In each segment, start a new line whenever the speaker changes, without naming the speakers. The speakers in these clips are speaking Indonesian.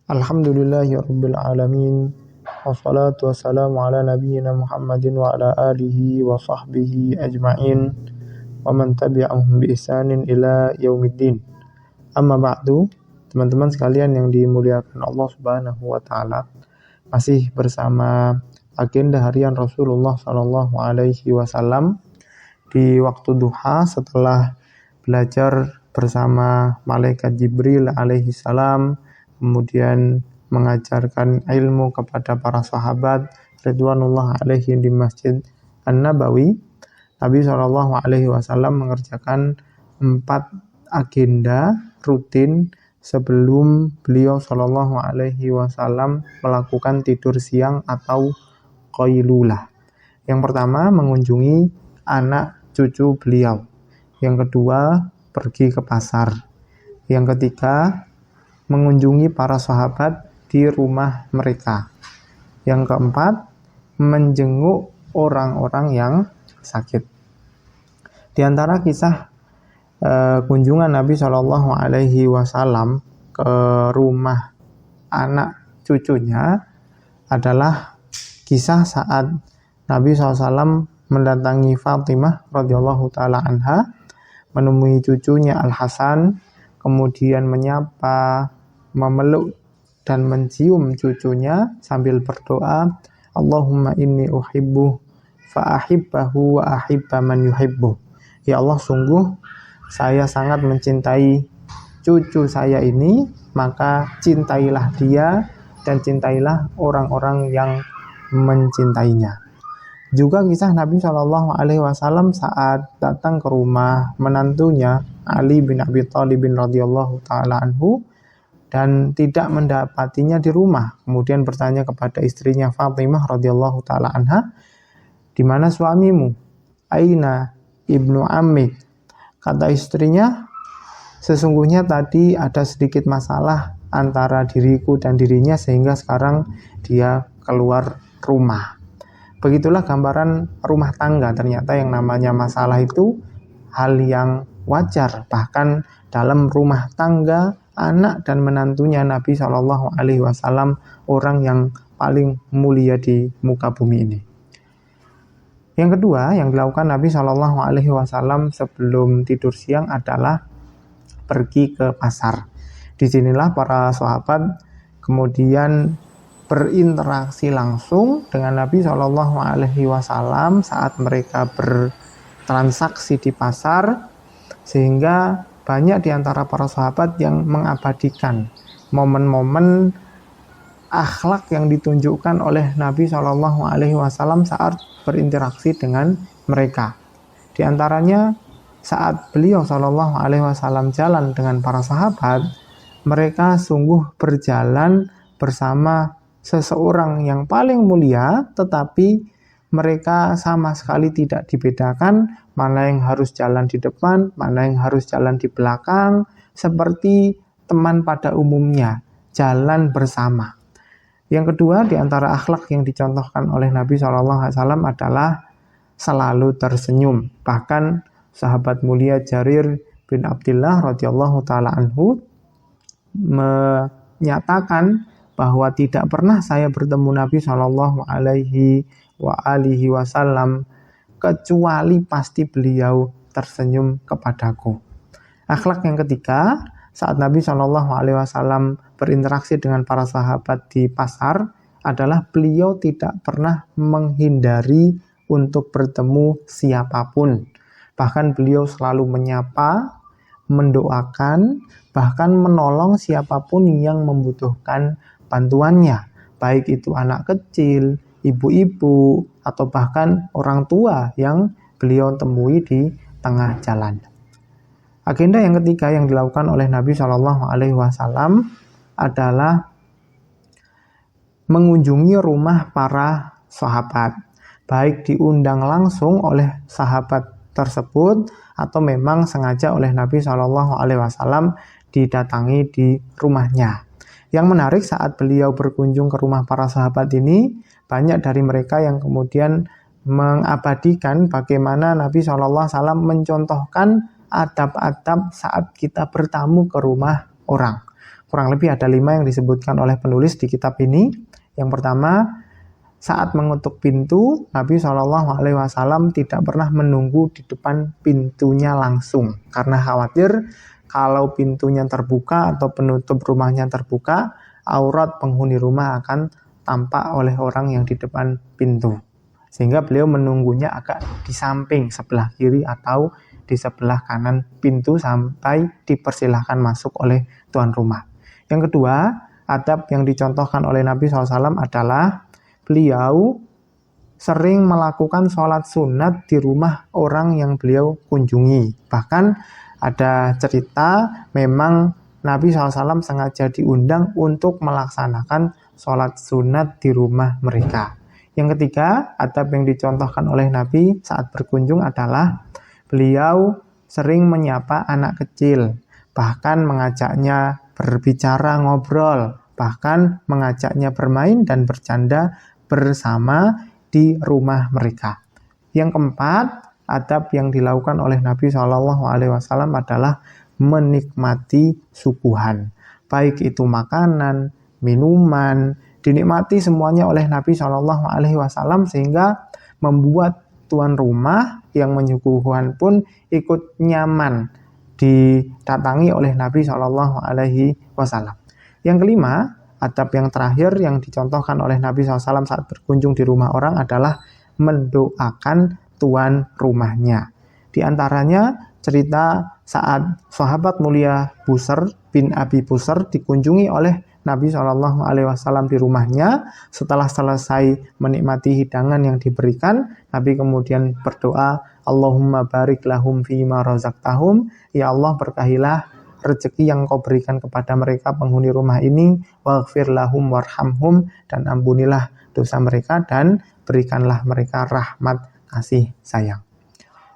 Alhamdulillahirabbil alamin. Wassalatu wassalamu ala nabiyyina Muhammadin wa ala alihi wa sahbihi ajma'in wa man tabi'ahum bi ihsanin ila yaumiddin. Amma ba'du, teman-teman sekalian yang dimuliakan Allah Subhanahu wa taala. Masih bersama agenda harian Rasulullah sallallahu alaihi wasallam di waktu duha setelah belajar bersama malaikat Jibril alaihi salam, kemudian mengajarkan ilmu kepada para sahabat ridwanullah alaihim di Masjid An-Nabawi. Nabi sallallahu alaihi wasallam mengerjakan 4 agenda rutin sebelum beliau sallallahu alaihi wasallam melakukan tidur siang atau qailulah. Yang pertama, mengunjungi anak cucu beliau. Yang kedua, pergi ke pasar. Yang ketiga, mengunjungi para sahabat di rumah mereka. Yang keempat, menjenguk orang-orang yang sakit. Di antara kisah kunjungan Nabi Shallallahu Alaihi Wasallam ke rumah anak cucunya adalah kisah saat Nabi SAW mendatangi Fatimah radhiyallahu taala anha, menemui cucunya Al Hasan, kemudian menyapa, memeluk dan mencium cucunya sambil berdoa, Allahumma inni uhibbu fa ahibbahu wa ahibba man yuhibbu. Ya Allah, sungguh saya sangat mencintai cucu saya ini, maka cintailah dia dan cintailah orang-orang yang mencintainya. Juga kisah Nabi Shallallahu Alaihi Wasallam saat datang ke rumah menantunya Ali bin Abi Thalib radhiyallahu taala anhu dan tidak mendapatinya di rumah. Kemudian bertanya kepada istrinya Fatimah radhiyallahu taala anha, "Di mana suamimu? Aina ibnu ammik?" Kata istrinya, "Sesungguhnya tadi ada sedikit masalah antara diriku dan dirinya sehingga sekarang dia keluar rumah." Begitulah gambaran rumah tangga. Ternyata yang namanya masalah itu hal yang wajar. Bahkan dalam rumah tangga, anak dan menantunya Nabi Shallallahu Alaihi Wasallam orang yang paling mulia di muka bumi ini. Yang kedua yang dilakukan Nabi Shallallahu Alaihi Wasallam sebelum tidur siang adalah pergi ke pasar. Disinilah para sahabat kemudian berinteraksi langsung dengan Nabi Shallallahu Alaihi Wasallam saat mereka bertransaksi di pasar, sehingga banyak di antara para sahabat yang mengabadikan momen-momen akhlak yang ditunjukkan oleh Nabi Shallallahu Alaihi Wasallam saat berinteraksi dengan mereka. Di antaranya saat beliau Shallallahu Alaihi Wasallam jalan dengan para sahabat, mereka sungguh berjalan bersama seseorang yang paling mulia, tetapi mereka sama sekali tidak dibedakan mana yang harus jalan di depan, mana yang harus jalan di belakang, seperti teman pada umumnya, jalan bersama. Yang kedua, di antara akhlak yang dicontohkan oleh Nabi SAW adalah selalu tersenyum. Bahkan sahabat mulia Jarir bin Abdullah radhiyallahu taala anhu menyatakan bahwa tidak pernah saya bertemu Nabi Shallallahu Alaihi Wasallam kecuali pasti beliau tersenyum kepadaku. Akhlak yang ketiga, saat Nabi Shallallahu Alaihi Wasallam berinteraksi dengan para sahabat di pasar adalah beliau tidak pernah menghindari untuk bertemu siapapun. Bahkan beliau selalu menyapa, mendoakan, bahkan menolong siapapun yang membutuhkan bantuannya, baik itu anak kecil, ibu-ibu, atau bahkan orang tua yang beliau temui di tengah jalan. Agenda yang ketiga yang dilakukan oleh Nabi Shallallahu Alaihi Wasallam adalah mengunjungi rumah para sahabat, baik diundang langsung oleh sahabat tersebut atau memang sengaja oleh Nabi Shallallahu Alaihi Wasallam didatangi di rumahnya. Yang menarik saat beliau berkunjung ke rumah para sahabat ini, banyak dari mereka yang kemudian mengabadikan bagaimana Nabi SAW mencontohkan adab-adab saat kita bertamu ke rumah orang. Kurang lebih ada 5 yang disebutkan oleh penulis di kitab ini. Yang pertama, saat mengetuk pintu, Nabi SAW tidak pernah menunggu di depan pintunya langsung. Karena khawatir kalau pintunya terbuka atau penutup rumahnya terbuka, aurat penghuni rumah akan tampak oleh orang yang di depan pintu. Sehingga beliau menunggunya agak di samping sebelah kiri atau di sebelah kanan pintu sampai dipersilahkan masuk oleh tuan rumah. Yang kedua, adab yang dicontohkan oleh Nabi SAW adalah beliau sering melakukan sholat sunat di rumah orang yang beliau kunjungi. Bahkan ada cerita memang Nabi SAW sengaja diundang untuk melaksanakan sholat sunat di rumah mereka. Yang ketiga, adab yang dicontohkan oleh Nabi saat berkunjung adalah beliau sering menyapa anak kecil, bahkan mengajaknya berbicara ngobrol, bahkan mengajaknya bermain dan bercanda bersama di rumah mereka. Yang keempat, adab yang dilakukan oleh Nabi SAW adalah menikmati suguhan, baik itu makanan, minuman, dinikmati semuanya oleh Nabi SAW sehingga membuat tuan rumah yang menyuguhkan pun ikut nyaman didatangi oleh Nabi SAW. Yang kelima, adab yang terakhir yang dicontohkan oleh Nabi SAW saat berkunjung di rumah orang adalah mendoakan tuan rumahnya. Di antaranya cerita saat sahabat mulia Busr bin Abi Busr dikunjungi oleh Nabi SAW di rumahnya. Setelah selesai menikmati hidangan yang diberikan, Nabi kemudian berdoa, Allahumma barik lahum fima razaqtahum, ya Allah berkahilah rezeki yang kau berikan kepada mereka penghuni rumah ini, waghfir lahum warhamhum, dan ampunilah dosa mereka dan berikanlah mereka rahmat kasih sayang.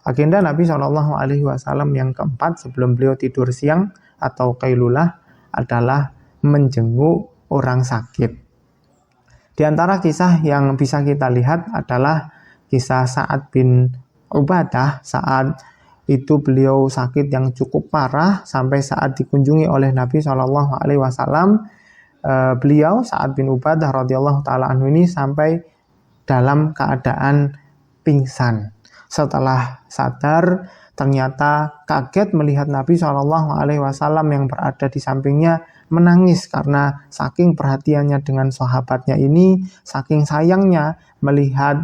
Agenda Nabi SAW yang keempat sebelum beliau tidur siang atau qailulah adalah menjenguk orang sakit. Di antara kisah yang bisa kita lihat adalah kisah Sa'ad bin Ubadah saat itu beliau sakit yang cukup parah sampai saat dikunjungi oleh Nabi SAW. Beliau Sa'ad bin Ubadah radhiyallahu taala anhu ini sampai dalam keadaan pingsan. Setelah sadar, ternyata kaget melihat Nabi SAW yang berada di sampingnya menangis karena saking perhatiannya dengan sahabatnya ini, saking sayangnya melihat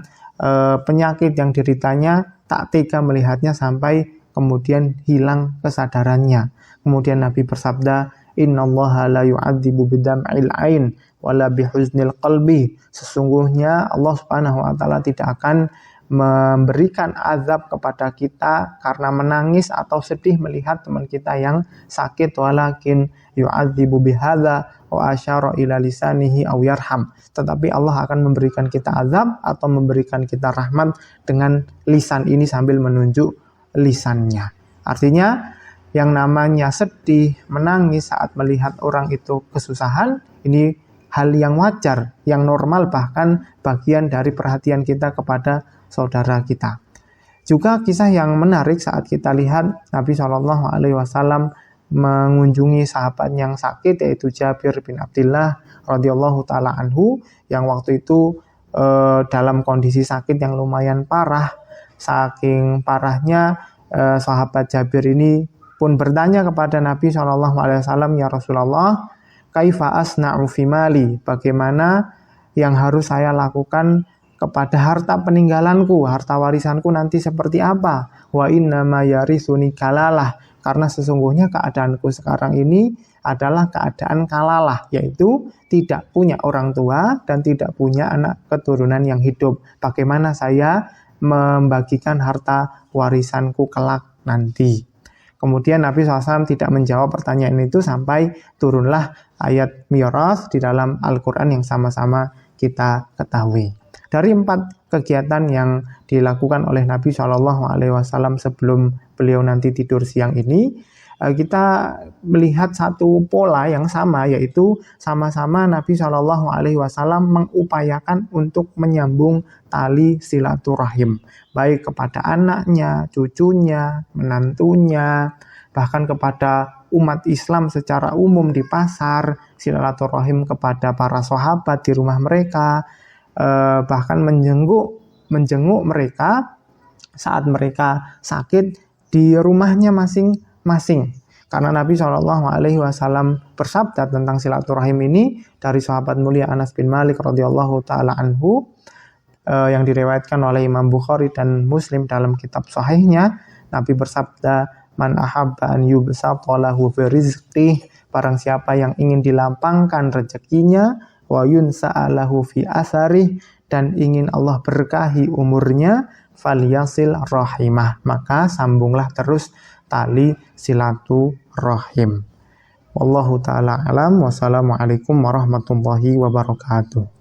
penyakit yang dideritanya, tak tega melihatnya sampai kemudian hilang kesadarannya. Kemudian Nabi bersabda, Innallaha la yu'adzibu bidam'il ain wala bihuznil qalbi. Sesungguhnya Allah Subhanahu wa taala tidak akan memberikan azab kepada kita karena menangis atau sedih melihat teman kita yang sakit, walakin yu'adzibu bihadza wa asyara ila lisanihi aw yarham. Tetapi Allah akan memberikan kita azab atau memberikan kita rahmat dengan lisan ini sambil menunjuk lisannya. Artinya yang namanya sedih, menangis saat melihat orang itu kesusahan, ini hal yang wajar, yang normal, bahkan bagian dari perhatian kita kepada saudara kita. Juga kisah yang menarik saat kita lihat Nabi SAW mengunjungi sahabat yang sakit, yaitu Jabir bin Abdullah radhiyallahu taala anhu, yang waktu itu dalam kondisi sakit yang lumayan parah. Saking parahnya sahabat Jabir ini pun bertanya kepada Nabi SAW, ya Rasulullah, kaifa asna'u fi mali, bagaimana yang harus saya lakukan kepada harta peninggalanku, harta warisanku nanti seperti apa? Wa inna ma yarisuni kalalah, karena sesungguhnya keadaanku sekarang ini adalah keadaan kalalah, yaitu tidak punya orang tua dan tidak punya anak keturunan yang hidup. Bagaimana saya membagikan harta warisanku kelak nanti? Kemudian Nabi SAW tidak menjawab pertanyaan itu sampai turunlah ayat Mi'raj di dalam Al-Quran yang sama-sama kita ketahui. Dari 4 kegiatan yang dilakukan oleh Nabi SAW sebelum beliau nanti tidur siang ini, kita melihat satu pola yang sama, yaitu sama-sama Nabi SAW mengupayakan untuk menyambung tali silaturahim, baik kepada anaknya, cucunya, menantunya, bahkan kepada umat Islam secara umum di pasar, silaturahim kepada para sahabat di rumah mereka, bahkan menjenguk mereka saat mereka sakit di rumahnya masing-masing. Karena Nabi SAW bersabda tentang silaturahim ini dari sahabat mulia Anas bin Malik radhiyallahu taala anhu, yang diriwayatkan oleh Imam Bukhari dan Muslim dalam kitab sahihnya. Nabi bersabda, man ahabba an yubsata lahu fi rizqih, barang siapa yang ingin dilapangkan rezekinya, wa yunsa'a lahu fi asarih, dan ingin Allah berkahi umurnya, falyasil rahimah, maka sambunglah terus tali silaturahim. Wallahu ta'ala alam. Wassalamualaikum warahmatullahi wabarakatuh.